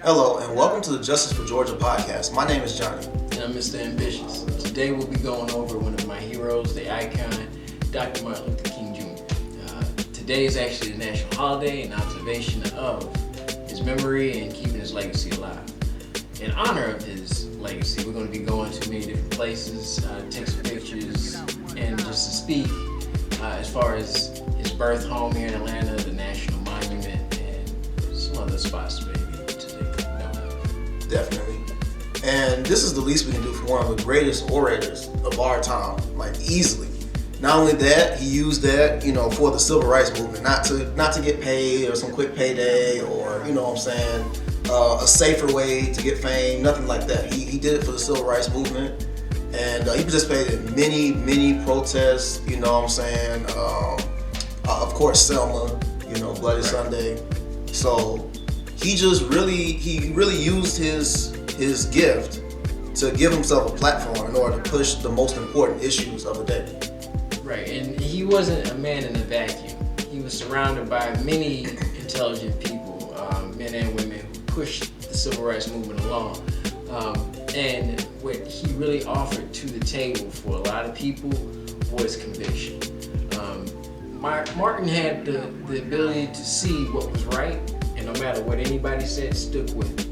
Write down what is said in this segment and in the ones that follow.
Hello, and welcome to the Justice for Georgia podcast. My name is Johnny. And I'm Mr. Ambitious. Today we'll be going over one of my heroes, the icon, Dr. Martin Luther King Jr. Today is actually a national holiday in observation of his memory and keeping his legacy alive. In honor of his legacy, we're going to be going to many different places, take some pictures, and just to speak as far as his birth home here in Atlanta, the National Monument, and some other spots maybe today. Definitely. And this is the least we can do for one of the greatest orators of our time, like easily. Not only that, he used that, for the civil rights movement, not to get paid or some quick payday or, a safer way to get fame, nothing like that. He did it for the civil rights movement, and he participated in many protests, of course, Selma, Bloody Sunday. So he really used his gift to give himself a platform in order to push the most important issues of the day. Right, and he wasn't a man in a vacuum. He was surrounded by many intelligent people, men and women, who pushed the civil rights movement along. And what he really offered to the table for a lot of people was conviction. Martin had the ability to see what was right, and no matter what anybody said, stuck with it.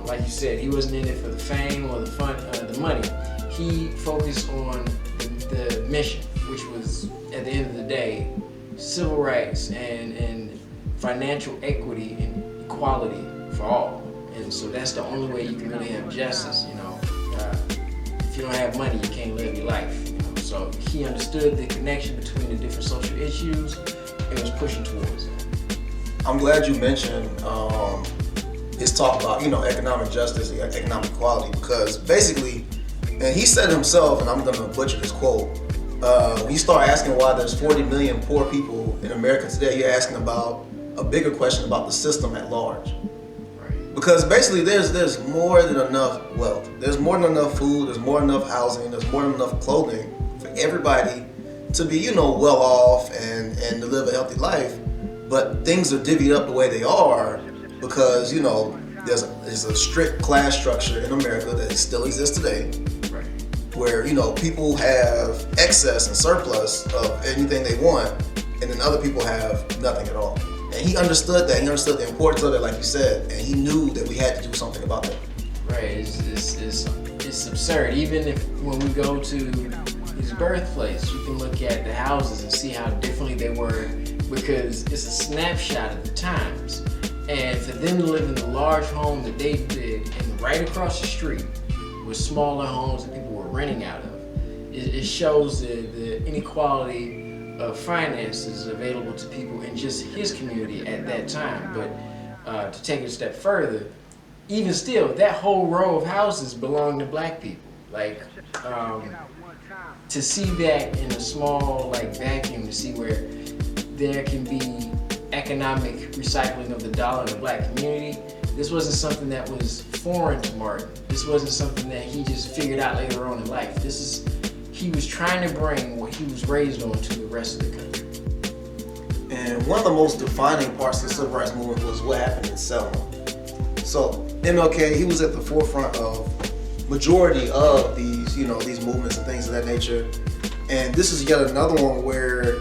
Like you said, he wasn't in it for the fame or the fun, the money. He focused on the mission, which was, at the end of the day, civil rights and financial equity and equality for all. And so that's the only way you can really have justice. If you don't have money, you can't live your life. So he understood the connection between the different social issues and was pushing towards it. I'm glad you mentioned his talk about, economic justice and economic equality, because basically, and he said himself, and I'm going to butcher this quote, when you start asking why there's 40 million poor people in America today, you're asking about a bigger question about the system at large. Right. Because basically there's more than enough wealth. There's more than enough food, there's more than enough housing, there's more than enough clothing for everybody to be, well off and to live a healthy life. But things are divvied up the way they are because, there's a strict class structure in America that still exists today. Right. Where, people have excess and surplus of anything they want, and then other people have nothing at all. And he understood that. He understood the importance of it, like you said, and he knew that we had to do something about that. Right. It's absurd. Even when we go to his birthplace, you can look at the houses and see how differently they were, because it's a snapshot of the times. And for them to live in the large home that they did, and right across the street with smaller homes that people were renting out of, it shows the inequality of finances available to people in just his community at that time. But to take it a step further, even still, that whole row of houses belonged to black people. Like, to see that in a small vacuum, to see where there can be economic recycling of the dollar in the black community, this wasn't something that was foreign to Martin. This wasn't something that he just figured out later on in life. He was trying to bring what he was raised on to the rest of the country. And one of the most defining parts of the civil rights movement was what happened in Selma. So MLK, he was at the forefront of majority of these, these movements and things of that nature. And this is yet another one where,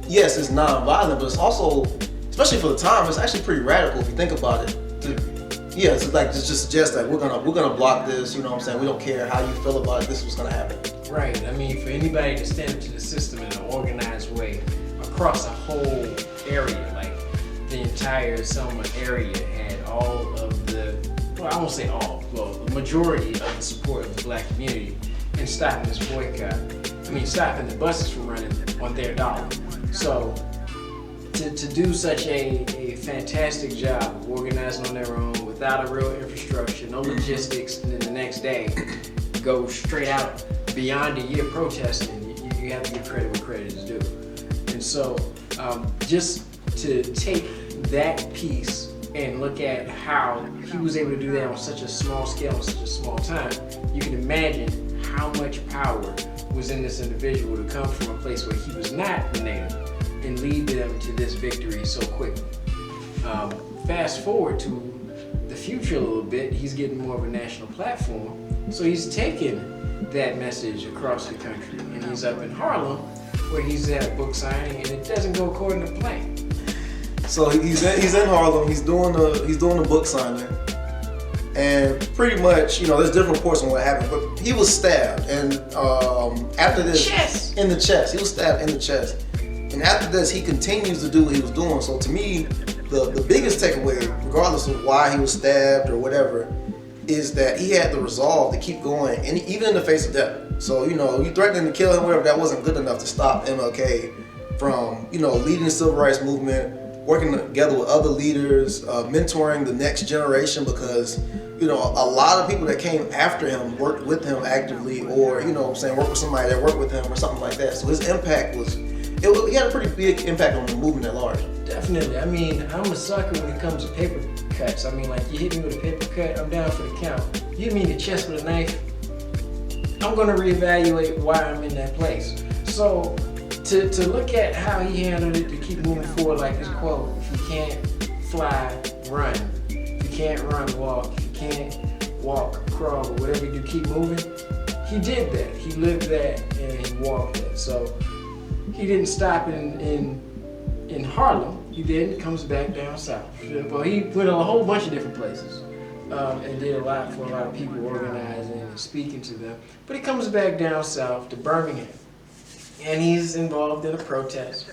yes, it's non-violent, but it's also, especially for the time, it's actually pretty radical if you think about it. Yeah, it's just suggest that we're gonna block this. We don't care how you feel about it. This is what's gonna happen. Right. I mean, for anybody to stand up to the system in an organized way across a whole area, like the entire Selma area had all of the, well, I won't say all, well, the majority of the support of the black community in stopping this boycott. Stopping the buses from running on their dollar. So to do such a fantastic job of organizing on their own without a real infrastructure, no logistics, and then the next day go straight out beyond a year protesting, you have to give credit where credit is due. And so just to take that piece and look at how he was able to do that on such a small scale, in such a small time, you can imagine how much power was in this individual to come from a place where he was not a native and lead them to this victory so quickly. fast forward to the future a little bit, he's getting more of a national platform. So he's taking that message across the country, and he's up in Harlem where he's at a book signing, and it doesn't go according to plan. So he's in Harlem. He's doing the book signing, and pretty much, there's different reports on what happened. But he was stabbed, and after this, in the chest, he was stabbed in the chest. And after this, he continues to do what he was doing. So to me, the biggest takeaway, regardless of why he was stabbed or whatever, is that he had the resolve to keep going, and even in the face of death. So, you threatening to kill him, whatever, that wasn't good enough to stop MLK from, leading the civil rights movement, working together with other leaders, mentoring the next generation, because, a lot of people that came after him worked with him actively, or, worked with somebody that worked with him or something like that. So his impact he had a pretty big impact on the movement at large. Definitely. I mean, I'm a sucker when it comes to paper cuts. I mean, like, you hit me with a paper cut, I'm down for the count. You hit me in the chest with a knife, I'm gonna reevaluate why I'm in that place. So to look at how he handled it, to keep moving forward, like his quote, if you can't fly, run. If you can't run, walk. If you can't walk, crawl, or whatever you do, keep moving. He did that. He lived that and he walked that. So he didn't stop in Harlem. He then comes back down south. Well, he went a whole bunch of different places and did a lot for a lot of people, organizing and speaking to them. But he comes back down south to Birmingham, and he's involved in a protest.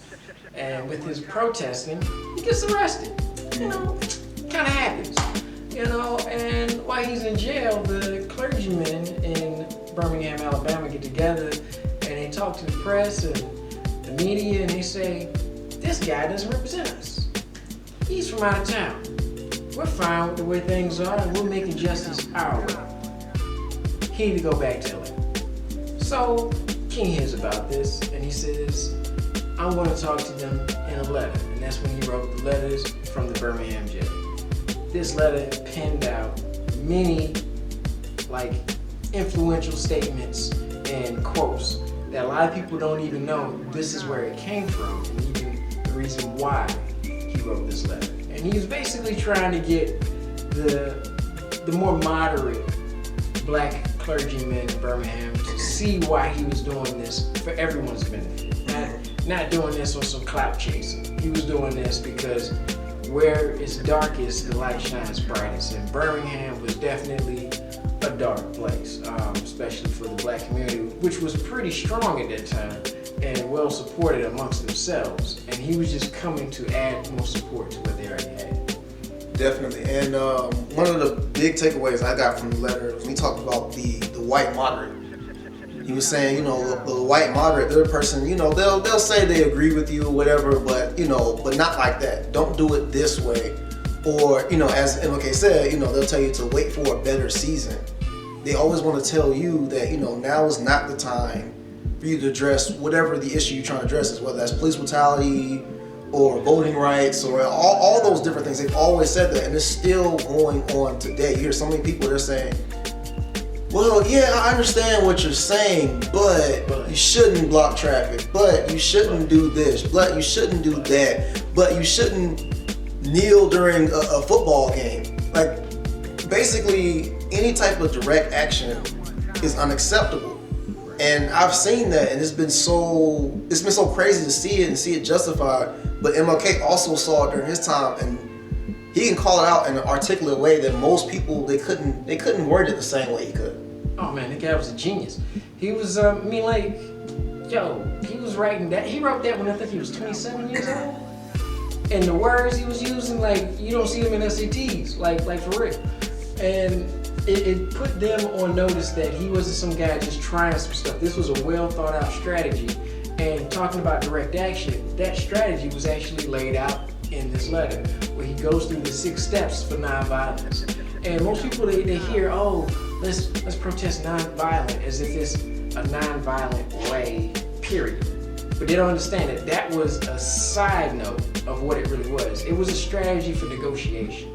And with his protesting, he gets arrested. Kind of happens. And while he's in jail, the clergymen in Birmingham, Alabama get together and they talk to the press and the media, and they say, this guy doesn't represent us. He's from out of town. We're fine with the way things are, and we're making justice our way. He need to go back to LA. So King hears about this, and he says, I want to talk to them in a letter. And that's when he wrote the letters from the Birmingham jail. This letter penned out many influential statements and quotes that a lot of people don't even know this is where it came from, and even the reason why he wrote this letter. And he was basically trying to get the more moderate black clergymen in Birmingham to see why he was doing this for everyone's benefit. Not doing this on some clout chasing. He was doing this because where it's darkest, the light shines brightest. And Birmingham was definitely a dark place, especially for the black community, which was pretty strong at that time and well supported amongst themselves. And he was just coming to add more support to what they already had. Definitely. And one of the big takeaways I got from the letter was he talked about the white moderate. He was saying, the white moderate, they're a person, they'll say they agree with you or whatever, but not like that. Don't do it this way. Or, as MLK said, they'll tell you to wait for a better season. They always want to tell you that, now is not the time for you to address whatever the issue you're trying to address is, whether that's police brutality or voting rights or all those different things. They've always said that, and it's still going on today. You hear so many people that are saying, well, yeah, I understand what you're saying, but you shouldn't block traffic, but you shouldn't do this, but you shouldn't do that, but you shouldn't kneel during a football game. Basically, any type of direct action is unacceptable. And I've seen that, and it's been so crazy to see it and see it justified. But MLK also saw it during his time, and he can call it out in an articulate way that most people they couldn't word it the same way he could. Oh man, that guy was a genius. He was he was writing that. He wrote that when I think he was 27 years old. And the words he was using, you don't see them in SATs, like for real. And it put them on notice that he wasn't some guy just trying some stuff. This was a well thought out strategy. And talking about direct action, that strategy was actually laid out in this letter, where he goes through the 6 steps for nonviolence. And most people they hear, let's protest nonviolent, as if it's a nonviolent way, period. But they don't understand that was a side note of what it really was. It was a strategy for negotiation.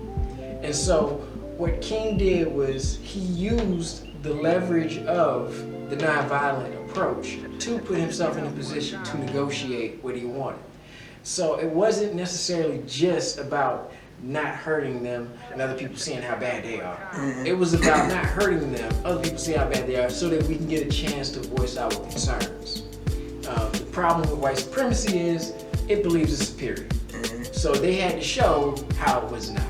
And so what King did was he used the leverage of the nonviolent approach to put himself in a position to negotiate what he wanted. So it wasn't necessarily just about not hurting them and other people seeing how bad they are. It was about not hurting them, other people seeing how bad they are, so that we can get a chance to voice our concerns. The problem with white supremacy is it believes it's superior. So they had to show how it was not.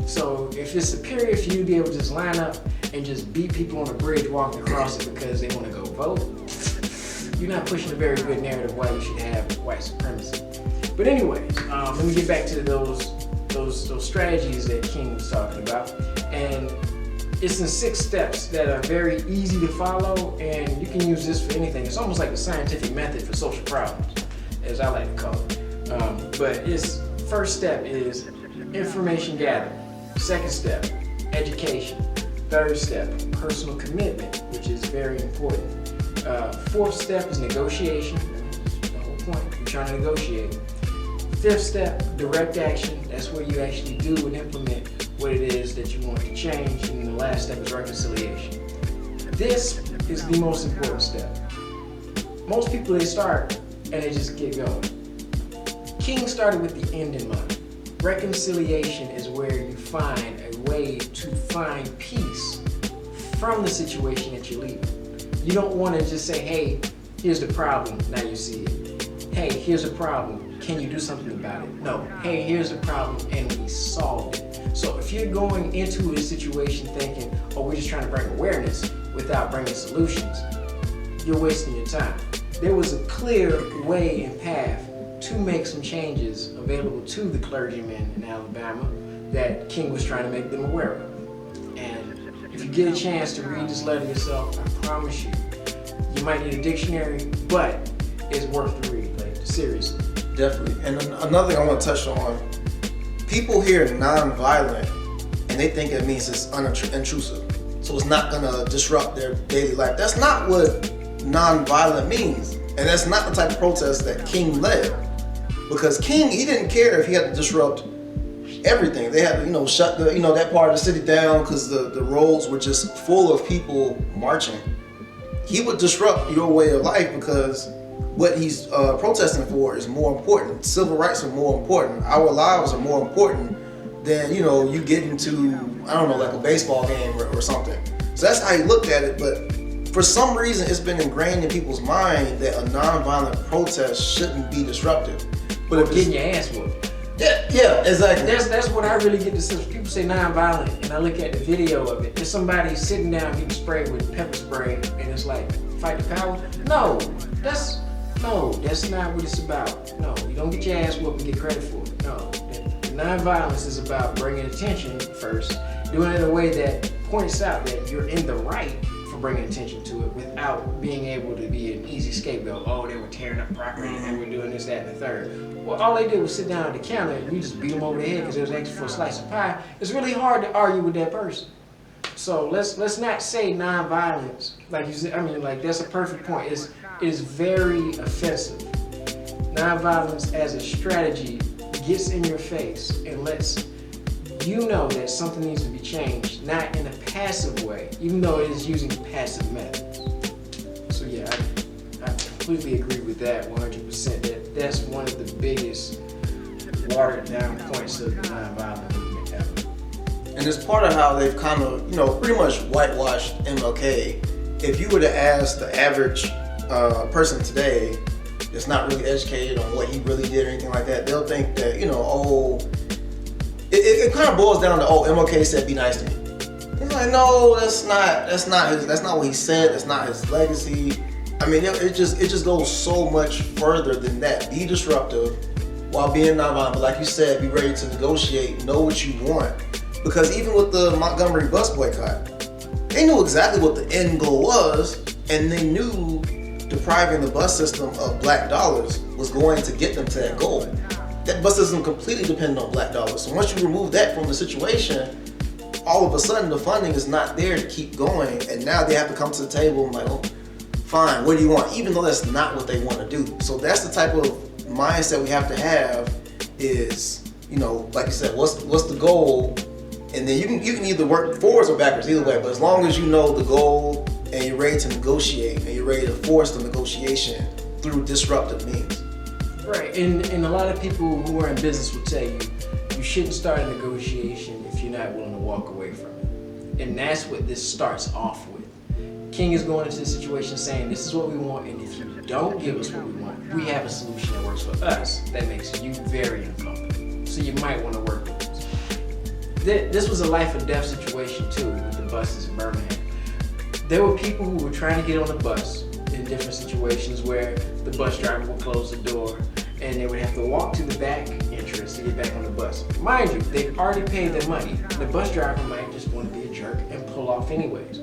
So if it's superior for you to be able to just line up and just beat people on a bridge walking across it because they want to go vote, you're not pushing a very good narrative why you should have white supremacy. But anyways, let me get back to those strategies that King was talking about. And it's in 6 steps that are very easy to follow, and you can use this for anything. It's almost like a scientific method for social problems, as I like to call it. But its first step is information gathering. Second step, education. Third step, personal commitment, which is very important. Fourth step is negotiation. That's the whole point. You're trying to negotiate. Fifth step, direct action. That's where you actually do and implement what it is that you want to change. And the last step is reconciliation. This is the most important step. Most people, they start and they just get going. King started with the end in mind. Reconciliation is where you find a way to find peace from the situation that you're leaving. You don't want to just say, hey, here's the problem, now you see it. Hey, here's a problem, can you do something about it? No, hey, here's the problem, and we solved it. So if you're going into a situation thinking, oh, we're just trying to bring awareness without bringing solutions, you're wasting your time. There was a clear way and path to make some changes available to the clergymen in Alabama that King was trying to make them aware of. And if you get a chance to read this letter yourself, I promise you, you might need a dictionary, but it's worth the read, like, seriously. Definitely. And another thing I want to touch on, people hear nonviolent and they think it means it's unintrusive. So it's not going to disrupt their daily life. That's not what nonviolent means. And that's not the type of protest that King led. Because King, he didn't care if he had to disrupt everything. They had to, shut the, that part of the city down because the roads were just full of people marching. He would disrupt your way of life because what he's protesting for is more important. Civil rights are more important. Our lives are more important than, you getting to, like a baseball game or something. So that's how he looked at it. But for some reason, it's been ingrained in people's mind that a nonviolent protest shouldn't be disruptive. But if getting your ass whooped. Yeah, exactly. That's what I really get to see. People say nonviolent, and I look at the video of it. There's somebody sitting down getting sprayed with pepper spray, and it's like, fight the power? No, that's not what it's about. No, you don't get your ass whooped and get credit for it. No, the nonviolence is about bringing attention first, doing it in a way that points out that you're in the right for bringing attention to it without being able to be an easy scapegoat. Oh, they were tearing up property and they were doing this, that, and the third. Well, all they did was sit down at the counter and you just beat them over the head because they was asking for a slice of pie. It's really hard to argue with that person. So let's not say nonviolence. Like you said, that's a perfect point. It is very offensive. Nonviolence as a strategy gets in your face and lets you know that something needs to be changed, not in a passive way, even though it is using passive methods. So yeah, I completely agree with that 100%. That's one of the biggest watered down points of the nonviolent movement ever. And it's part of how they've kind of, pretty much whitewashed MLK. If you were to ask the average person today that's not really educated on what he really did or anything like that, they'll think that, it kind of boils down to, MLK said be nice to me. It's like, no, that's not what he said, that's not his legacy. It just goes so much further than that. Be disruptive while being nonviolent, but like you said, be ready to negotiate, know what you want. Because even with the Montgomery bus boycott, they knew exactly what the end goal was, and they knew depriving the bus system of black dollars was going to get them to that goal. That bus system completely depended on black dollars. So once you remove that from the situation, all of a sudden the funding is not there to keep going, and now they have to come to the table and like, fine, what do you want? Even though that's not what they want to do. So that's the type of mindset we have to have is, like you said, what's the goal? And then you can either work forwards or backwards, either way. But as long as you know the goal and you're ready to negotiate and you're ready to force the negotiation through disruptive means. Right, and a lot of people who are in business will tell you, you shouldn't start a negotiation if you're not willing to walk away from it. And that's what this starts off with. King is going into the situation saying, this is what we want, and if you don't give us what we want, we have a solution that works for us that makes you very uncomfortable. So you might want to work with us. This was a life or death situation too with the buses in Birmingham. There were people who were trying to get on the bus in different situations where the bus driver would close the door and they would have to walk to the back entrance to get back on the bus. Mind you, they've already paid their money. The bus driver might just want to be a jerk and pull off anyways.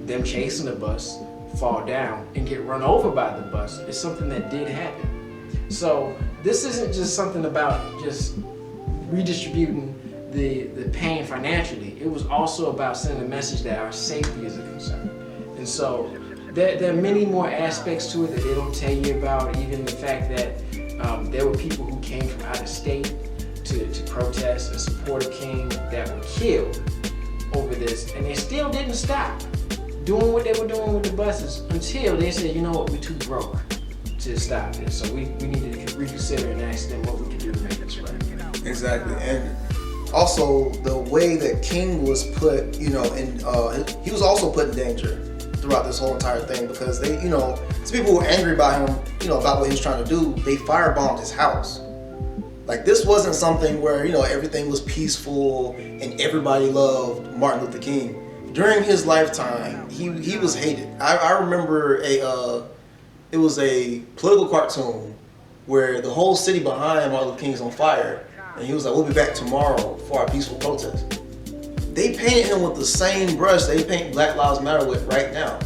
Them chasing the bus, fall down, and get run over by the bus is something that did happen. So this isn't just something about just redistributing the pain financially. It was also about sending a message that our safety is a concern. And so there are many more aspects to it that they don't tell you about, even the fact that there were people who came from out of state to protest and support a king that were killed over this, and they still didn't stop doing what they were doing with the buses until they said, you know what, we're too broke to stop this. So we needed to reconsider and ask them what we could do to make this right. Exactly. And also the way that King was put, he was also put in danger throughout this whole entire thing because they, some people were angry about him, about what he was trying to do. They firebombed his house. Like, this wasn't something where, everything was peaceful and everybody loved Martin Luther King. During his lifetime, he was hated. I remember it was a political cartoon where the whole city behind Martin Luther King is on fire, and he was like, we'll be back tomorrow for our peaceful protest. They painted him with the same brush they paint Black Lives Matter with right now.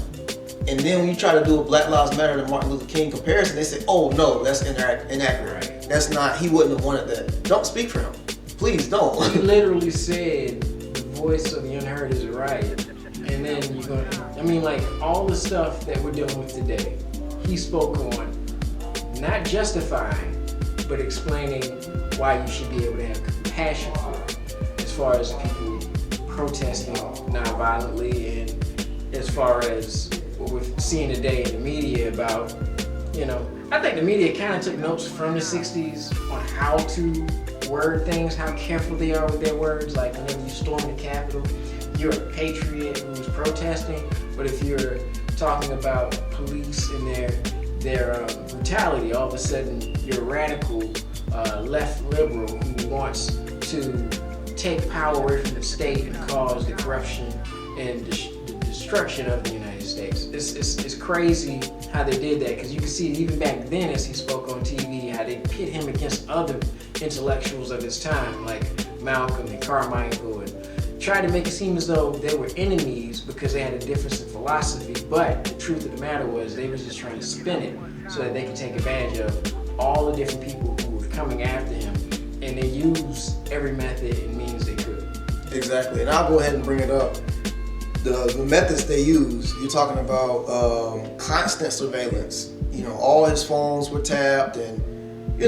And then when you try to do a Black Lives Matter to Martin Luther King comparison, they say, oh no, that's inaccurate. That's not, he wouldn't have wanted that. Don't speak for him. Please don't. He literally said, the voice of the unheard is right. And then you're gonna, all the stuff that we're dealing with today, he spoke on not justifying, but explaining why you should be able to have compassion for it, as far as people protesting non-violently, and as far as what we're seeing today in the media about, I think the media kind of took notes from the 60s on how to word things, how careful they are with their words. Like, whenever you storm the Capitol, you're a patriot who's protesting, but if you're talking about police and their brutality, all of a sudden you're a radical left liberal who wants to take power away from the state and cause the corruption and the destruction of the United States. It's crazy how they did that, because you can see even back then as he spoke on TV how they pit him against other intellectuals of his time like Malcolm and Carmichael, and tried to make it seem as though they were enemies because they had a difference in philosophy. But the truth of the matter was they were just trying to spin it so that they could take advantage of all the different people who were coming after him, and they used every method and means they could. Exactly, and I'll go ahead and bring it up. The methods they used, you're talking about constant surveillance. All his phones were tapped, and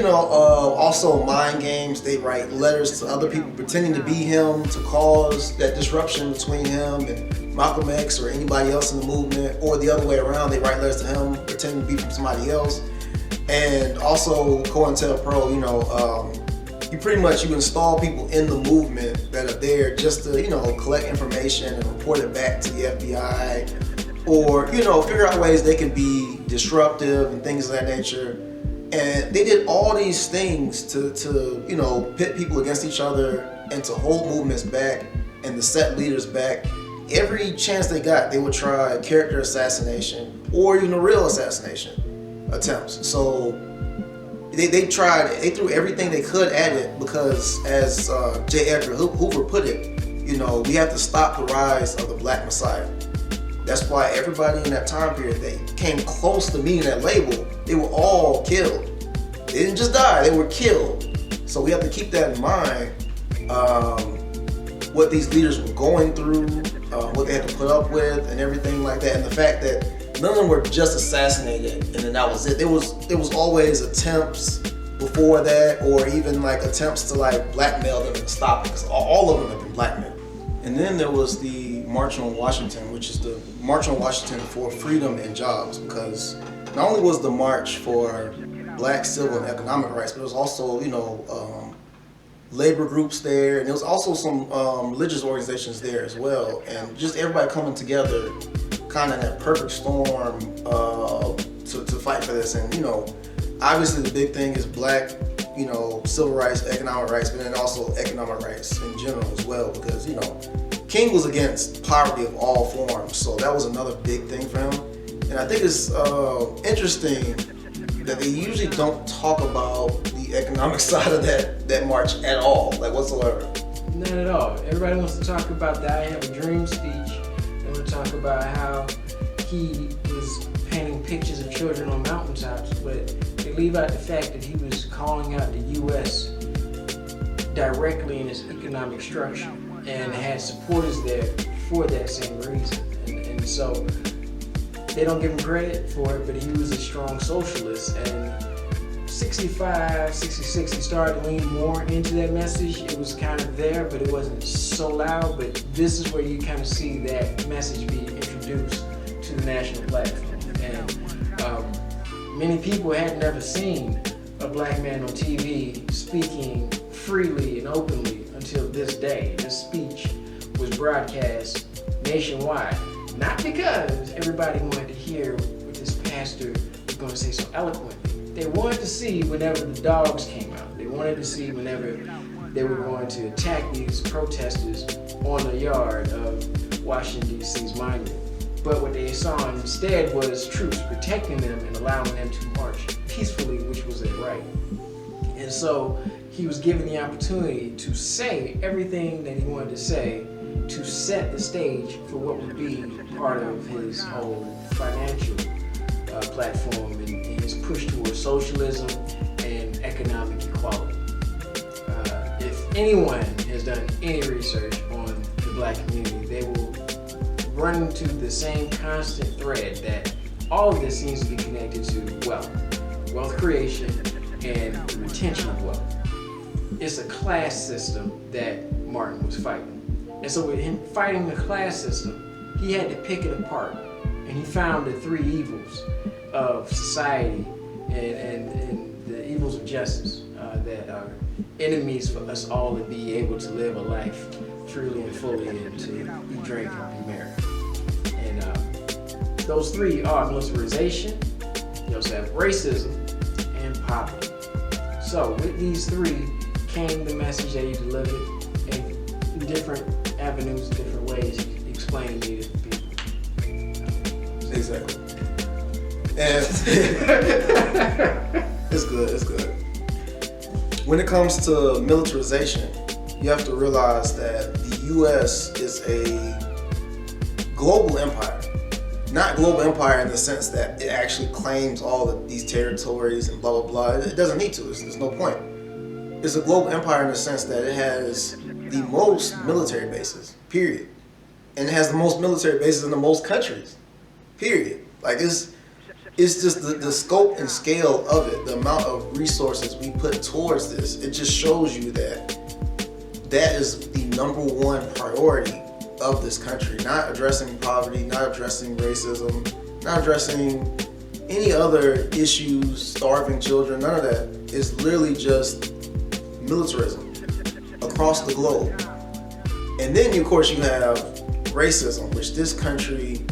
also mind games. They write letters to other people pretending to be him to cause that disruption between him and Malcolm X or anybody else in the movement, or the other way around. They write letters to him pretending to be from somebody else. And also COINTELPRO, you install people in the movement that are there just to, collect information and report it back to the FBI, or, figure out ways they can be disruptive and things of that nature. And they did all these things to pit people against each other and to hold movements back and to set leaders back. Every chance they got, they would try character assassination or even real assassination attempts. So they threw everything they could at it because, as J. Edgar Hoover put it, we have to stop the rise of the Black Messiah. That's why everybody in that time period that came close to meeting that label, they were all killed. They didn't just die, they were killed. So we have to keep that in mind, what these leaders were going through, what they had to put up with and everything like that. And the fact that none of them were just assassinated and then that was it. There was always attempts before that, or even attempts to blackmail them and stop it, because all of them have been blackmailed. And then there was the March on Washington, which is the March on Washington for Freedom and Jobs, because not only was the march for Black civil and economic rights, but it was also, labor groups there, and there was also some religious organizations there as well, and just everybody coming together, kind of that perfect storm to fight for this. And obviously the big thing is black, civil rights, economic rights, but then also economic rights in general as well, because King was against poverty of all forms, so that was another big thing for him. And I think it's interesting that they usually don't talk about the economic side of that march at all, like whatsoever. Not at all. Everybody wants to talk about the I Have a Dream speech. They want to talk about how he was painting pictures of children on mountaintops, but they leave out the fact that he was calling out the U.S. directly in its economic structure and had supporters there for that same reason. And so they don't give him credit for it, but he was a strong socialist. And 65, 66, he started to lean more into that message. It was kind of there, but it wasn't so loud. But this is where you kind of see that message be introduced to the national platform. And many people had never seen a black man on TV speaking freely and openly until this day. This speech was broadcast nationwide. Not because everybody wanted to hear what this pastor was going to say so eloquently. They wanted to see whenever the dogs came out. They wanted to see whenever they were going to attack these protesters on the yard of Washington, D.C.'s monument. But what they saw instead was troops protecting them and allowing them to march peacefully, which was their right. And so he was given the opportunity to say everything that he wanted to say, to set the stage for what would be part of his whole financial platform and his push towards socialism and economic equality. If anyone has done any research on the black community, they will run into the same constant thread that all of this seems to be connected to wealth creation, and the retention of wealth. It's a class system that Martin was fighting. And so with him fighting the class system, he had to pick it apart. And he found the three evils of society and the evils of justice that are enemies for us all to be able to live a life freely and fully and to eat, drink, and be merry. And those three are militarization, you also have racism, and poverty. So with these three came the message that he delivered in different avenues, different ways, explaining it to people. Exactly. And it's good. When it comes to militarization, you have to realize that the U.S. is a global empire. Not global empire in the sense that it actually claims all of these territories and blah, blah, blah. It doesn't need to. There's no point. It's a global empire in the sense that it has the most military bases, period. And it has the most military bases in the most countries, period. Like, it's just the scope and scale of it, the amount of resources we put towards this. It just shows you that is the number one priority of this country. Not addressing poverty, not addressing racism, not addressing any other issues, starving children, none of that. It's literally just militarism across the globe. And then, of course, you have racism, which this country,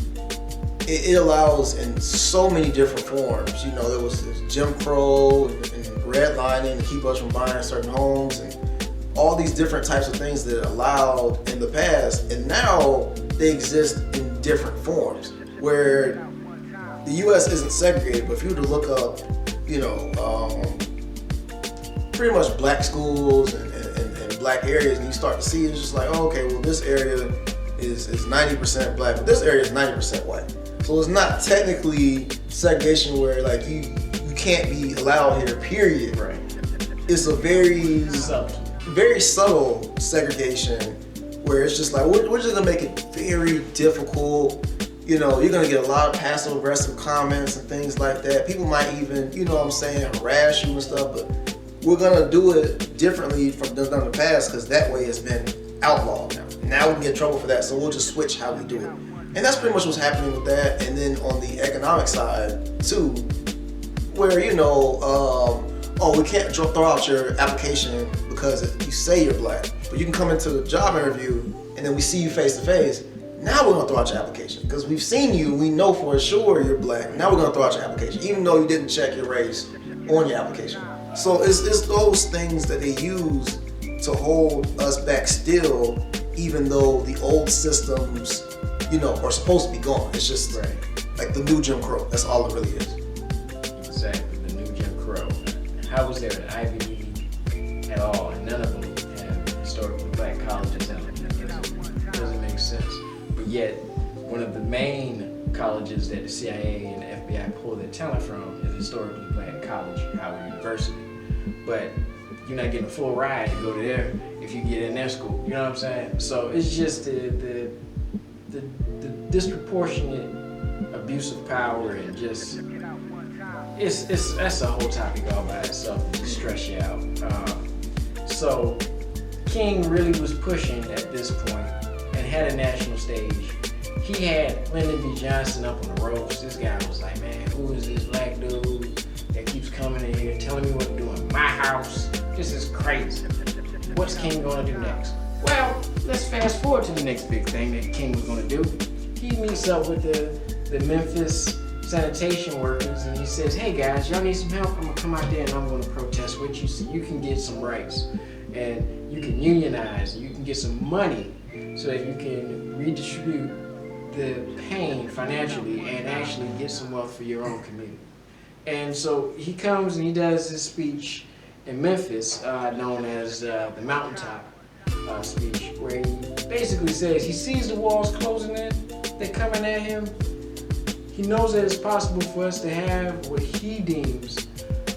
it allows in so many different forms. There was this Jim Crow and redlining to keep us from buying certain homes and all these different types of things that allowed in the past, and now they exist in different forms where the U.S. isn't segregated. But if you were to look up, pretty much black schools and black areas, and you start to see it's just like, oh, okay, well, this area is 90% black, but this area is 90% white. So it's not technically segregation where like you can't be allowed here, period. Right. It's a very subtle segregation where it's just like we're just gonna make it very difficult. You're gonna get a lot of passive aggressive comments and things like that. People might even, harass you and stuff, but we're gonna do it differently from done in the past because that way it's been outlawed now. Now we can get in trouble for that, so we'll just switch how we do it. And that's pretty much what's happening with that. And then on the economic side too, where we can't throw out your application because because you say you're black. But you can come into the job interview and then we see you face to face. Now we're gonna throw out your application because we've seen you. We know for sure you're black. Now we're gonna throw out your application, even though you didn't check your race on your application. So it's those things that they use to hold us back still, even though the old systems, are supposed to be gone. It's just like the new Jim Crow. That's all it really is. Exactly, the new Jim Crow. How was there an Ivy League at all, and none of them have historically black colleges in it? It doesn't make sense. But yet, one of the main colleges that the CIA and the FBI pull their talent from is historically black college, Howard University. But you're not getting a full ride to go to there if you get in their school. You know what I'm saying? So it's just the disproportionate abuse of power, and just that's a whole topic all by itself to just stress you out. So King really was pushing at this point and had a national stage. He had Lyndon B. Johnson up on the ropes. This guy was like, man, who is this black dude that keeps coming in here telling me what to do in my house? This is crazy. What's King gonna do next? Well, let's fast forward to the next big thing that King was gonna do. He meets up with the Memphis sanitation workers and he says, hey guys, y'all need some help? I'm gonna come out there and I'm gonna protest with you so you can get some rights. And you can unionize, you can get some money so that you can redistribute the pain financially and actually get some wealth for your own community. And so he comes and he does this speech in Memphis, known as the Mountaintop speech, where he basically says he sees the walls closing in, they're coming at him. He knows that it's possible for us to have what he deems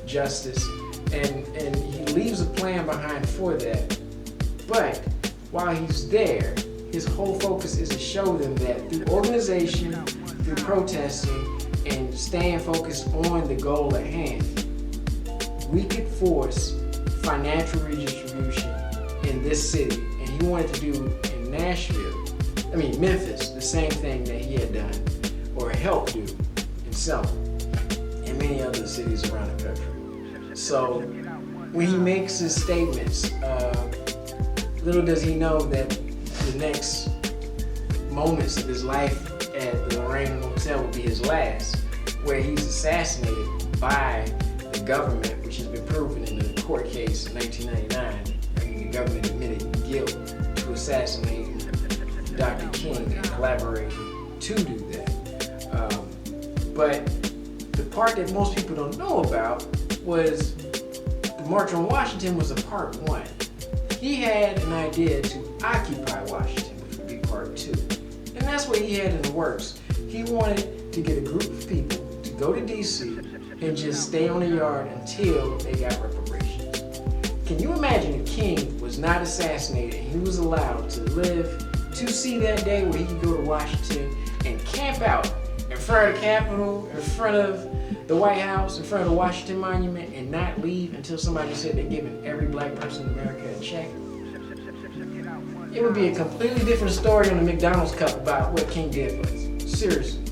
justice, and he leaves a plan behind for that. But while he's there, his whole focus is to show them that through organization, through protesting, and staying focused on the goal at hand, we could force financial redistribution in this city. And he wanted to do in Memphis, the same thing that he had done or helped do in Selma and many other cities around the country. So when he makes his statements, little does he know that the next moments of his life at the Lorraine Motel will be his last, where he's assassinated by the government, which has been proven in the court case in 1999. The government admitted guilt to assassinating Dr. King and collaborating to do that. But the part that most people don't know about was the March on Washington was a part one. He had an idea to occupy Washington, which would be part two. And that's what he had in the works. He wanted to get a group of people to go to DC and just stay on the yard until they got reparations. Can you imagine if King was not assassinated and he was allowed to live to see that day where he could go to Washington and camp out in front of the Capitol, in front of the White House, in front of the Washington Monument, and not leave until somebody said they're giving every black person in America a check? It would be a completely different story on the McDonald's cup about what King did for us. Seriously.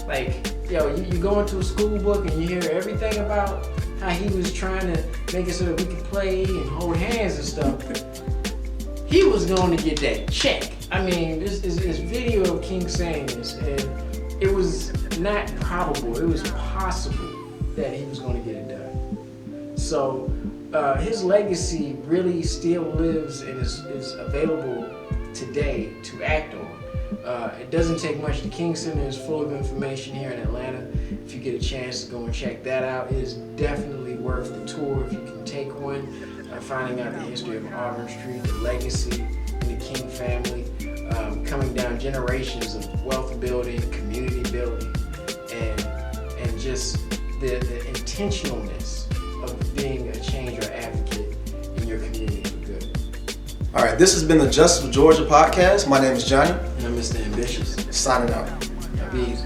Like, you go into a school book and you hear everything about how he was trying to make it so that we could play and hold hands and stuff. He was going to get that check. I mean, this video of King saying this, and it was not probable, it was possible that he was going to get it done. So his legacy really still lives and is available today to act on. It doesn't take much. The King Center is full of information here in Atlanta. If you get a chance to go and check that out, it is definitely worth the tour if you can take one. Finding out the history of Auburn Street, the legacy in the King family, coming down generations of wealth building, community building, and just the intentionalness of being a change or advocate in your community for good. All right, this has been the Justice for Georgia podcast. My name is Johnny. And I'm Mr. Ambitious. Signing out. Y'all be easy.